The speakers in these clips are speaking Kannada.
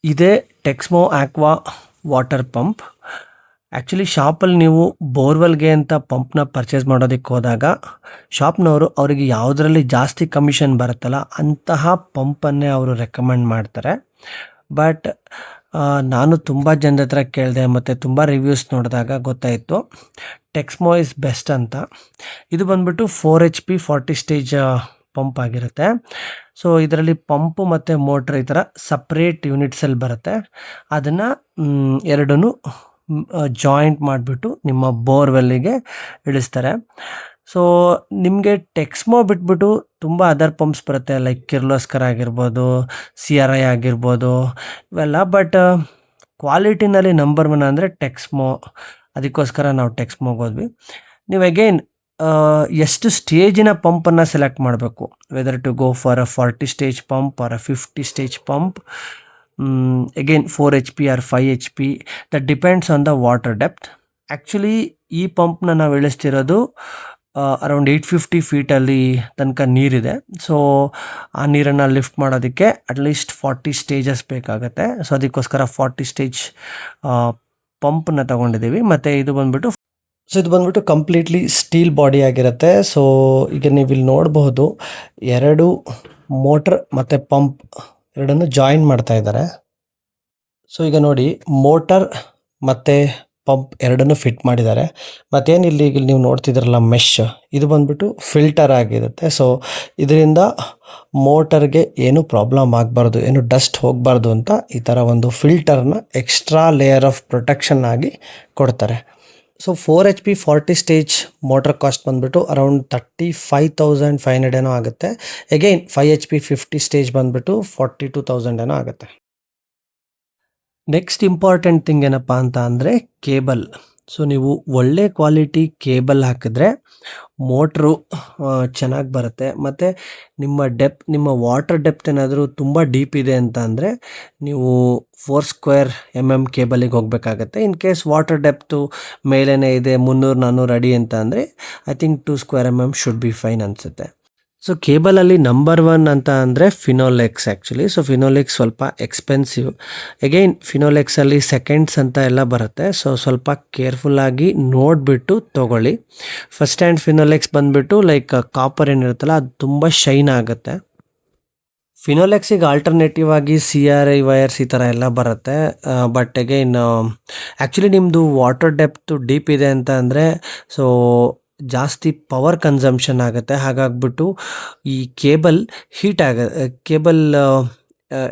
ಇದೇ Texmo aqua water pump. Actually ಶಾಪಲ್ಲಿ ನೀವು ಬೋರ್ವೆಲ್ಗೆ ಅಂತ ಪಂಪ್ನ ಪರ್ಚೇಸ್ ಮಾಡೋದಕ್ಕೆ ಹೋದಾಗ ಶಾಪ್ನವರು ಅವರಿಗೆ ಯಾವುದರಲ್ಲಿ ಜಾಸ್ತಿ ಕಮಿಷನ್ ಬರುತ್ತಲ್ಲ ಅಂತಹ ಪಂಪನ್ನೇ ಅವರು ರೆಕಮೆಂಡ್ ಮಾಡ್ತಾರೆ. ಬಟ್ ನಾನು ತುಂಬ ಜನದ ಹತ್ರ ಕೇಳಿದೆ ಮತ್ತು ತುಂಬ ರಿವ್ಯೂಸ್ ನೋಡಿದಾಗ ಗೊತ್ತಾಯಿತು ಟೆಕ್ಸ್ಮೋ ಇಸ್ ಬೆಸ್ಟ್ ಅಂತ. ಇದು ಬಂದ್ಬಿಟ್ಟು 4 HP 40 ಸ್ಟೇಜ್ ಪಂಪ್ ಆಗಿರುತ್ತೆ. ಸೊ ಇದರಲ್ಲಿ ಪಂಪು ಮತ್ತು ಮೋಟ್ರ್ ಈ ಥರ ಸಪ್ರೇಟ್ ಯೂನಿಟ್ಸಲ್ಲಿ ಬರುತ್ತೆ. ಅದನ್ನು ಎರಡನ್ನೂ ಜಾಯಿಂಟ್ ಮಾಡಿಬಿಟ್ಟು ನಿಮ್ಮ ಬೋರ್ವೆಲ್ಲಿಗೆ ಇಳಿಸ್ತಾರೆ. ಸೊ ನಿಮಗೆ ಟೆಕ್ಸ್ಮೋ ಬಿಟ್ಬಿಟ್ಟು ತುಂಬ ಅದರ್ ಪಂಪ್ಸ್ ಬರುತ್ತೆ, ಲೈಕ್ ಕಿರ್ಲೋಸ್ಕರ್ ಆಗಿರ್ಬೋದು, CRI ಆಗಿರ್ಬೋದು, ಇವೆಲ್ಲ. ಬಟ್ ಕ್ವಾಲಿಟಿನಲ್ಲಿ ನಂಬರ್ 1 ಅಂದರೆ ಟೆಕ್ಸ್ಮೋ. ಅದಕ್ಕೋಸ್ಕರ ನಾವು ಟೆಕ್ಸ್ಮೋಗೆ ಹೋದ್ವಿ. ನೀವು ಅಗೈನ್ ಎಷ್ಟು ಸ್ಟೇಜಿನ ಪಂಪನ್ನು ಸೆಲೆಕ್ಟ್ ಮಾಡಬೇಕು, whether to go for a 40 stage pump or a 50 stage pump. Again 4 HP or 5 HP, that depends on the water depth. Actually ಈ ಪಂಪ್ನ ನಾವು ಇಳಿಸ್ತಿರೋದು ಅರೌಂಡ್ 850 ಫೀಟಲ್ಲಿ ತನಕ ನೀರಿದೆ. ಸೊ ಆ ನೀರನ್ನು ಲಿಫ್ಟ್ ಮಾಡೋದಕ್ಕೆ ಅಟ್ಲೀಸ್ಟ್ 40 ಸ್ಟೇಜಸ್ ಬೇಕಾಗುತ್ತೆ. ಸೊ ಅದಕ್ಕೋಸ್ಕರ 40 ಸ್ಟೇಜ್ ಪಂಪನ್ನ ತೊಗೊಂಡಿದ್ದೀವಿ. ಮತ್ತು ಇದು ಬಂದ್ಬಿಟ್ಟು ಕಂಪ್ಲೀಟ್ಲಿ ಸ್ಟೀಲ್ ಬಾಡಿ ಆಗಿರುತ್ತೆ. ಸೊ ಈಗ ನೀವು ಇಲ್ಲಿ ನೋಡಬಹುದು 2 ಮೋಟ್ರ್ ಮತ್ತು ಪಂಪ್ ಎರಡನ್ನು ಜಾಯಿನ್ ಮಾಡ್ತಾ ಇದ್ದಾರೆ. ಸೊ ಈಗ ನೋಡಿ, ಮೋಟರ್ ಮತ್ತು ಪಂಪ್ ಎರಡನ್ನು ಫಿಟ್ ಮಾಡಿದ್ದಾರೆ. ಮತ್ತೇನು ಇಲ್ಲಿ ನೀವು ನೋಡ್ತಿದ್ದೀರಲ್ಲ ಮೆಶ್, ಇದು ಬಂದ್ಬಿಟ್ಟು ಫಿಲ್ಟರ್ ಆಗಿರುತ್ತೆ. ಸೊ ಇದರಿಂದ ಮೋಟರ್ಗೆ ಏನು ಪ್ರಾಬ್ಲಮ್ ಆಗಬಾರ್ದು, ಏನು ಡಸ್ಟ್ ಹೋಗಬಾರ್ದು ಅಂತ ಈ ಥರ ಒಂದು ಫಿಲ್ಟರ್ನ ಎಕ್ಸ್ಟ್ರಾ ಲೇಯರ್ ಆಫ್ ಪ್ರೊಟೆಕ್ಷನ್ ಆಗಿ ಕೊಡ್ತಾರೆ. So 4 HP 40 stage motor cost ಬಂದುಬಿಟ್ಟು ಅರೌಂಡ್ 35,500 ಏನೋ ಆಗುತ್ತೆ. ಅಗೈನ್ 5 HP 50 ಸ್ಟೇಜ್ ಬಂದುಬಿಟ್ಟು 42,000 ಏನೋ ಆಗುತ್ತೆ. ನೆಕ್ಸ್ಟ್ ಇಂಪಾರ್ಟೆಂಟ್ ಥಿಂಗ್ ಏನಪ್ಪ ಅಂತ ಅಂದರೆ ಕೇಬಲ್. ಸೊ ನೀವು ಒಳ್ಳೆ ಕ್ವಾಲಿಟಿ ಕೇಬಲ್ ಹಾಕಿದ್ರೆ ಮೋಟ್ರು ಚೆನ್ನಾಗಿ ಬರುತ್ತೆ. ಮತ್ತು ನಿಮ್ಮ ವಾಟರ್ ಡೆಪ್ತ್ ಏನಾದರೂ ತುಂಬ ಡೀಪ್ ಇದೆ ಅಂತ ಅಂದರೆ ನೀವು 4 mm ಕೇಬಲಿಗೆ ಹೋಗಬೇಕಾಗತ್ತೆ. ಇನ್ ಕೇಸ್ ವಾಟರ್ ಡೆಪ್ತು ಮೇಲೇ ಇದೆ 300-400 ಅಡಿ ಅಂತ ಅಂದರೆ I think 2 mm should be fine ಅನಿಸುತ್ತೆ. ಸೊ ಕೇಬಲಲ್ಲಿ ನಂಬರ್ 1 ಅಂತ ಅಂದರೆ ಫಿನೋಲೆಕ್ಸ್ ಆ್ಯಕ್ಚುಲಿ. ಸೊ ಫಿನೋಲೆಕ್ಸ್ ಸ್ವಲ್ಪ ಎಕ್ಸ್ಪೆನ್ಸಿವ್. ಅಗೈನ್ ಫಿನೋಲೆಕ್ಸಲ್ಲಿ ಸೆಕೆಂಡ್ಸ್ ಅಂತ ಎಲ್ಲ ಬರುತ್ತೆ. ಸೊ ಸ್ವಲ್ಪ ಕೇರ್ಫುಲ್ಲಾಗಿ ನೋಡಿಬಿಟ್ಟು ತೊಗೊಳ್ಳಿ. ಫಸ್ಟ್ ಹ್ಯಾಂಡ್ ಫಿನೋಲೆಕ್ಸ್ ಬಂದುಬಿಟ್ಟು ಲೈಕ್ ಕಾಪರ್ ಏನಿರುತ್ತಲ್ಲ ಅದು ತುಂಬ ಶೈನ್ ಆಗುತ್ತೆ. ಫಿನೋಲೆಕ್ಸಿಗೆ ಆಲ್ಟರ್ನೇಟಿವ್ ಆಗಿ CRI ವೈರ್ಸ್ ಈ ಥರ ಎಲ್ಲ ಬರುತ್ತೆ. ಬಟ್ ಅಗೈನ್ ಆ್ಯಕ್ಚುಲಿ ನಿಮ್ಮದು ವಾಟರ್ ಡೆಪ್ತು ಡೀಪ್ ಇದೆ ಅಂತ ಅಂದರೆ ಸೊ ಜಾಸ್ತಿ ಪವರ್ ಕನ್ಸಂಪ್ಷನ್ ಆಗುತ್ತೆ. ಹಾಗಾಗ್ಬಿಟ್ಟು ಈ ಕೇಬಲ್ ಕೇಬಲ್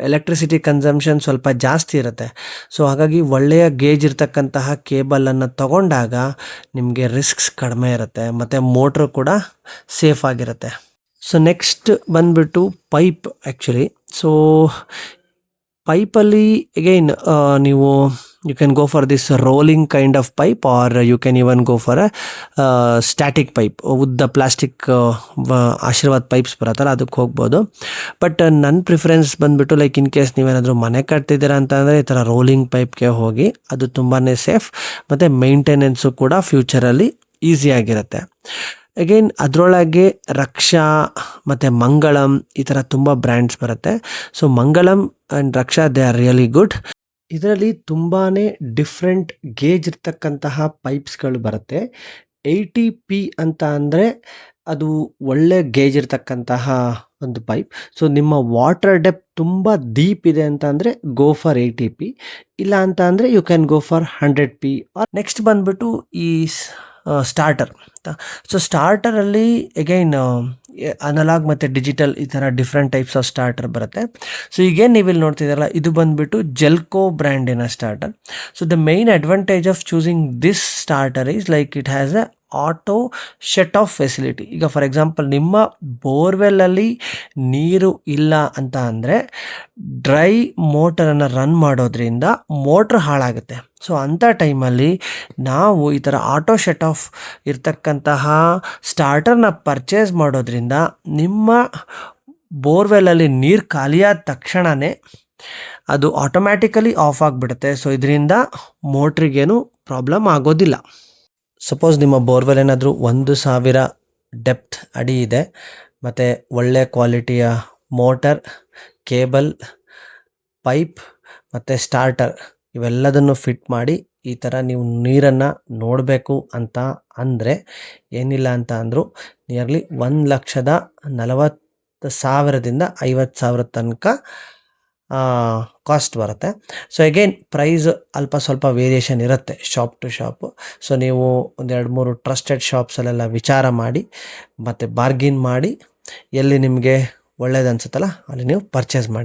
ಎಲೆಕ್ಟ್ರಿಸಿಟಿ ಕನ್ಸಂಪ್ಷನ್ ಸ್ವಲ್ಪ ಜಾಸ್ತಿ ಇರುತ್ತೆ. ಸೊ ಹಾಗಾಗಿ ಒಳ್ಳೆಯ ಗೇಜ್ ಇರ್ತಕ್ಕಂತಹ ಕೇಬಲನ್ನು ತಗೊಂಡಾಗ ನಿಮಗೆ ರಿಸ್ಕ್ಸ್ ಕಡಿಮೆ ಇರುತ್ತೆ ಮತ್ತು ಮೋಟ್ರು ಕೂಡ ಸೇಫ್ ಆಗಿರುತ್ತೆ. ಸೊ ನೆಕ್ಸ್ಟ್ ಬಂದುಬಿಟ್ಟು ಪೈಪ್ ಆ್ಯಕ್ಚುಲಿ. ಸೊ ಪೈಪಲ್ಲಿ ಅಗೈನ್ ನೀವು you can go for this rolling kind of pipe or you can even go for a static pipe. ಉದ್ದ ಪ್ಲಾಸ್ಟಿಕ್ ಆಶೀರ್ವಾದ್ ಪೈಪ್ಸ್ ಬರುತ್ತಲ್ಲ ಅದಕ್ಕೆ ಹೋಗ್ಬೋದು. ಬಟ್ ನನ್ನ ಪ್ರಿಫರೆನ್ಸ್ ಬಂದುಬಿಟ್ಟು ಲೈಕ್ ಇನ್ ಕೇಸ್ ನೀವೇನಾದರೂ ಮನೆ ಕಟ್ತಿದ್ದೀರಾ ಅಂತ ಅಂದರೆ ಈ ಥರ ರೋಲಿಂಗ್ ಪೈಪ್ಗೆ ಹೋಗಿ, ಅದು ತುಂಬಾ ಸೇಫ್ ಮತ್ತು ಮೇಂಟೆನೆನ್ಸು ಕೂಡ ಫ್ಯೂಚರಲ್ಲಿ ಈಸಿಯಾಗಿರುತ್ತೆ. ಅಗೈನ್ ಅದರೊಳಗೆ ರಕ್ಷಾ ಮತ್ತು ಮಂಗಳಂ ಈ ಥರ ತುಂಬ ಬ್ರ್ಯಾಂಡ್ಸ್ ಬರುತ್ತೆ. So Mangalam and Raksha they are really good. ಇದರಲ್ಲಿ ತುಂಬಾ ಡಿಫ್ರೆಂಟ್ ಗೇಜ್ ಇರ್ತಕ್ಕಂತಹ ಪೈಪ್ಸ್ಗಳು ಬರುತ್ತೆ. 80P ಅಂತ ಅಂದರೆ ಅದು ಒಳ್ಳೆ ಗೇಜ್ ಇರ್ತಕ್ಕಂತಹ ಒಂದು ಪೈಪ್. ಸೊ ನಿಮ್ಮ ವಾಟರ್ ಡೆಪ್ ತುಂಬ ಡೀಪ್ ಇದೆ ಅಂತ ಅಂದರೆ ಗೋ ಫಾರ್ 80P, ಇಲ್ಲ ಅಂತ ಅಂದರೆ you can go for 100P. Next ಬಂದುಬಿಟ್ಟು ಈ ಸ್ಟಾರ್ಟರ್. ಸೊ ಸ್ಟಾರ್ಟರಲ್ಲಿ ಅಗೈನ್ ಅನಲಾಗ್ ಮತ್ತು ಡಿಜಿಟಲ್ ಈ ಥರ ಡಿಫ್ರೆಂಟ್ ಟೈಪ್ಸ್ ಆಫ್ ಸ್ಟಾರ್ಟರ್ ಬರುತ್ತೆ. ಸೊ ಈಗೇನು ನೀವಿಲ್ಲಿ ನೋಡ್ತಿದ್ದೀರಲ್ಲ ಇದು ಬಂದುಬಿಟ್ಟು ಜೆಲ್ಕೋ ಬ್ರ್ಯಾಂಡಿನ starter. So the main advantage of choosing this starter is like it has a auto shut off facility. ಈಗ ಫಾರ್ ಎಕ್ಸಾಂಪಲ್ ನಿಮ್ಮ ಬೋರ್ವೆಲ್ಲಲ್ಲಿ ನೀರು ಇಲ್ಲ ಅಂತ ಅಂದರೆ ಡ್ರೈ ಮೋಟರನ್ನು ರನ್ ಮಾಡೋದ್ರಿಂದ ಮೋಟ್ರ್ ಹಾಳಾಗುತ್ತೆ. ಸೊ ಅಂಥ ಟೈಮಲ್ಲಿ ನಾವು ಈ ಥರ ಆಟೋ ಶಟ್ ಆಫ್ ಇರ್ತಕ್ಕಂತಹ ಸ್ಟಾರ್ಟರ್ನ ಪರ್ಚೇಸ್ ಮಾಡೋದ್ರಿಂದ ನಿಮ್ಮ ಬೋರ್ವೆಲ್ಲಲ್ಲಿ ನೀರು ಖಾಲಿಯಾದ ತಕ್ಷಣವೇ ಅದು ಆಟೋಮ್ಯಾಟಿಕಲಿ ಆಫ್ ಆಗಿಬಿಡುತ್ತೆ. ಸೊ ಇದರಿಂದ ಮೋಟ್ರಿಗೇನು ಪ್ರಾಬ್ಲಮ್ ಆಗೋದಿಲ್ಲ. ಸಪೋಸ್ ನಿಮ್ಮ ಬೋರ್ವೆಲ್ ಏನಾದರೂ 1,000 ಡೆಪ್ತ್ ಅಡಿ ಇದೆ ಮತ್ತು ಒಳ್ಳೆಯ ಕ್ವಾಲಿಟಿಯ ಮೋಟರ್, ಕೇಬಲ್, ಪೈಪ್ ಮತ್ತು ಸ್ಟಾರ್ಟರ್ ಇವೆಲ್ಲದನ್ನು ಫಿಟ್ ಮಾಡಿ ಈ ಥರ ನೀವು ನೀರನ್ನು ನೋಡಬೇಕು ಅಂತ ಅಂದರೆ ಏನಿಲ್ಲ ಅಂತ ಅಂದರೂ ನಿಯರ್ಲಿ 1,40,000ದಿಂದ 50,000 ತನಕ ಕಾಸ್ಟ್ ಬರುತ್ತೆ. ಸೊ ಅಗೈನ್ ಪ್ರೈಸ್ ಅಲ್ಪ ಸ್ವಲ್ಪ ವೇರಿಯೇಷನ್ ಇರುತ್ತೆ ಶಾಪ್ ಟು ಶಾಪು. ಸೊ ನೀವು 1-2-3 ಟ್ರಸ್ಟೆಡ್ ಶಾಪ್ಸಲ್ಲೆಲ್ಲ ವಿಚಾರ ಮಾಡಿ ಮತ್ತು ಬಾರ್ಗಿನ್ ಮಾಡಿ ಎಲ್ಲಿ ನಿಮಗೆ ಒಳ್ಳೇದು ಅನ್ಸುತ್ತಲ್ಲ ಅಲ್ಲಿ ನೀವು ಪರ್ಚೇಸ್ ಮಾಡಿ.